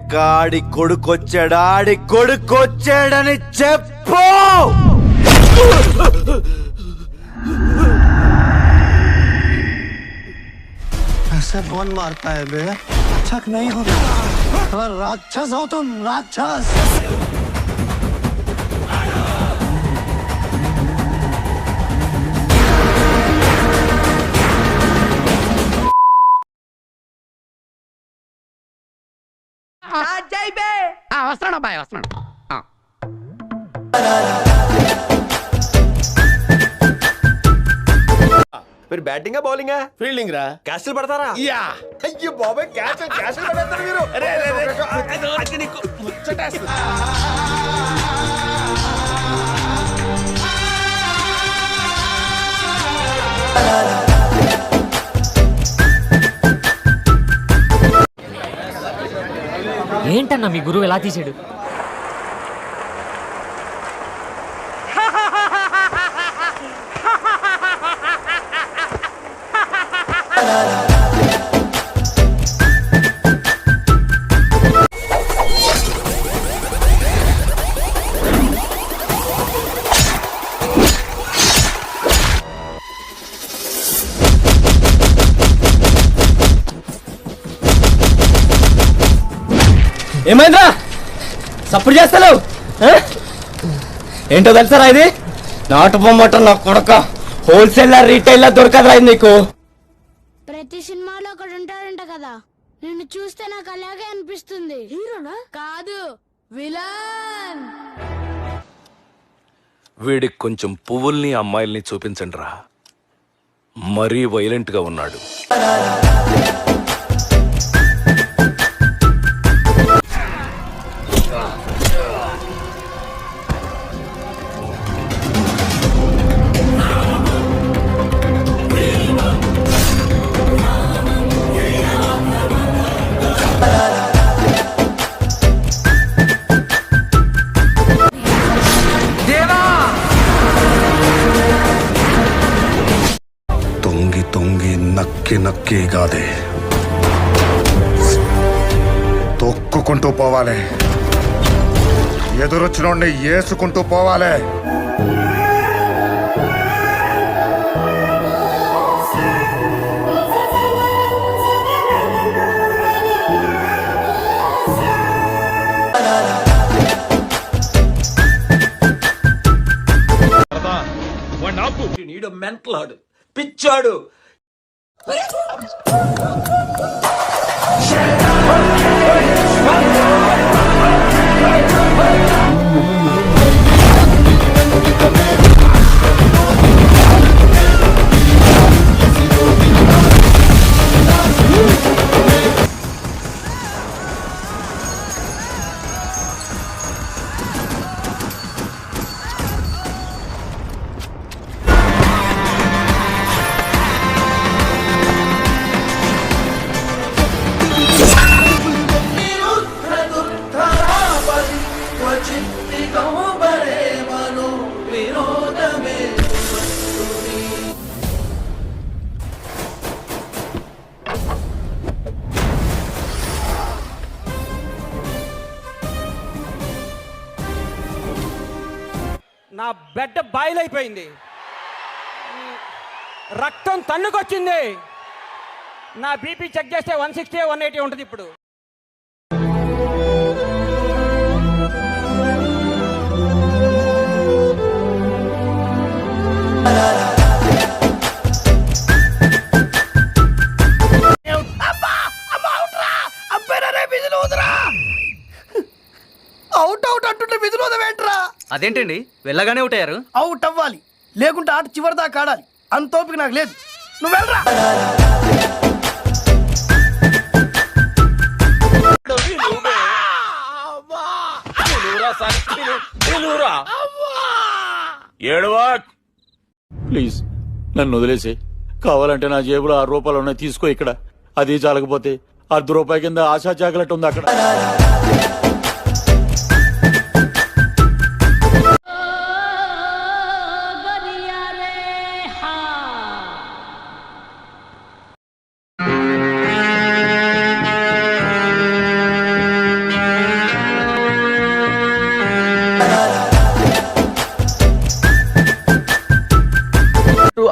లెక్క ఆడి కొడుకొచ్చాడని చెప్పు. ऐसे कौन मारता है बे? अच्छा नहीं हो राक्षस हो तुम, राक्षस. వస్తున్నాడు అబ్బాయి వస్తున్నాడు. మీరు బ్యాటింగా బౌలింగా? ఫీల్డింగ్ రా. క్యాచ్లు పడతారా? యా. అయ్యో బాబాయ్ క్యాచ్లు పడేస్తారు మీరు. అది నీకు ముచ్చటేస్తుంది. ఏంటన్నా మీ గురువు ఎలా తీసాడు? ఏమైందా సప్పుడు చేస్తావు? ఏంటో తెలుసారా ఇది? నాటు బొమ్మట నా కొడక. హోల్సేలర్ రీటైలర్ దొరకదురా ఇది నీకు. ప్రతి సినిమాలో ఒకడు ఉంటాడంట కదా, నిన్ను చూస్తే నాకు అలాగే అనిపిస్తుంది. హీరోనా? కాదు, విలన్. వీడికి కొంచెం పువ్వుల్ని అమ్మాయిల్ని చూపించండి రా, మరీ వైలెంట్ గా ఉన్నాడు. తొంగి నక్కి కాదే, తొక్కుకుంటూ పోవాలి. ఎదురొచ్చినోడిని ఏసుకుంటూ పోవాలి. మెంటలాడు, పిచ్చాడు. నా బెడ్ బాయిల్ అయిపోయింది, రక్తం తన్నుకొచ్చింది. నా బీపీ చెక్ చేస్తే 160 180 ఉంటుంది ఇప్పుడు. అవుట్ అంటుంటే విధులోదవేంట్రా? అదేంటండి వెళ్ళగానే అవుట్ అయ్యారు? అవుట్ అవ్వాలి, లేకుంటే ఆట చివరిదాకా ఆడాలి. అంత ఓపిక నాకు లేదు. నువ్వు వెళ్ళరా. ప్లీజ్ నన్ను వదిలేసి, కావాలంటే నా జేబులో 6 రూపాయలు ఉన్నాయి, తీసుకో. ఇక్కడ అది చాలకపోతే 10 రూపాయల కింద ఆశా చాకలెట్ ఉంది అక్కడ.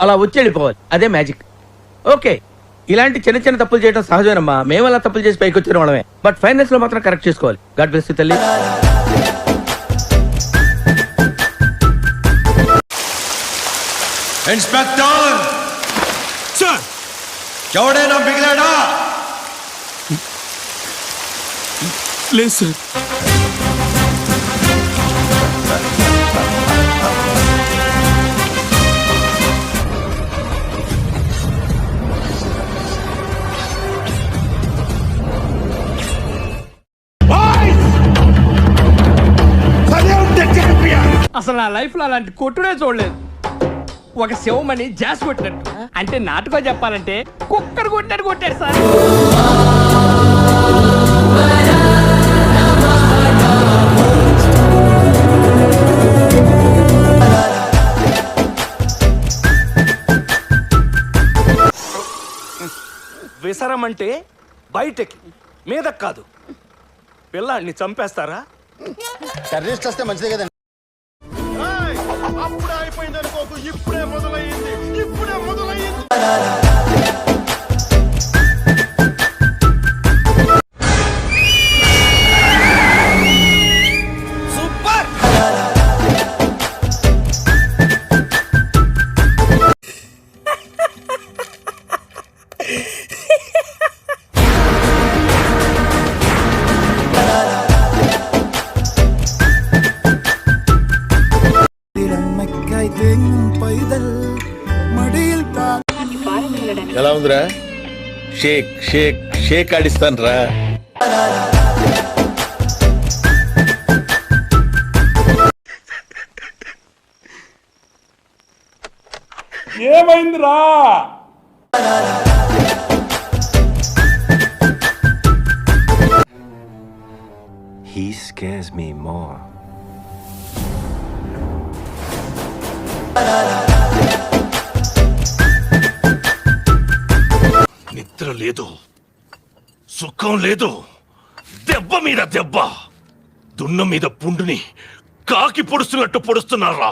అలా వచ్చి వెళ్ళిపోవాలి, అదే మ్యాజిక్. ఓకే, ఇలాంటి చిన్న చిన్న తప్పులు చేయడం సహజమేనమ్మా, మేము అలా తప్పులు చేసి పైకి వచ్చిన వాళ్ళమే. బట్ ఫైనల్స్ లో మాత్రం కరెక్ట్ చేసుకోవాలి. గాడ్ బ్లెస్ యు తల్లి. ఇన్స్పెక్టర్ సార్, ఎవడైనా మిగిలాడా? లేదు సార్. అసలు నా లైఫ్ లో అలాంటి కొట్టుడే చూడలేదు. ఒక శివమని జాస్ కొట్టినట్టు, అంటే నాటుకో చెప్పాలంటే కుక్కర్ కొట్టినట్టు కొట్టాడు సార్. విసరమంటే బయటకి, మీదకి కాదు. పిల్లాడిని చంపేస్తారా? టెర్రరిస్ట్ వస్తే మంచిదే కదా. అప్పుడే అయిపోయింది అనుకోకు, ఇప్పుడే మొదలయ్యింది. సూపర్. ఎలా ఉందిరా? షేక్ షేక్ షేక్ ఆడిస్తాను రా. ఏమైందిరా? He scares me more. నిద్ర లేదు, సుఖం లేదు, దెబ్బ మీద దెబ్బ, దున్న మీద పుండుని కాకి పొడుస్తున్నట్టు పొడుస్తున్నారా?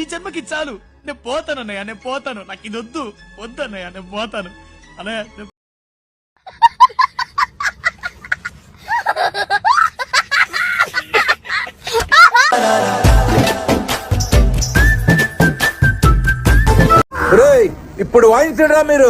ఈ జన్మకి చాలు, నేను పోతాను అన్నయ్య, నేను పోతాను. నాకు ఇది వద్దు, వద్దన్నయ్య, నేను పోతాను అన్నయ్య. ఇప్పుడు వాయించరా మీరు.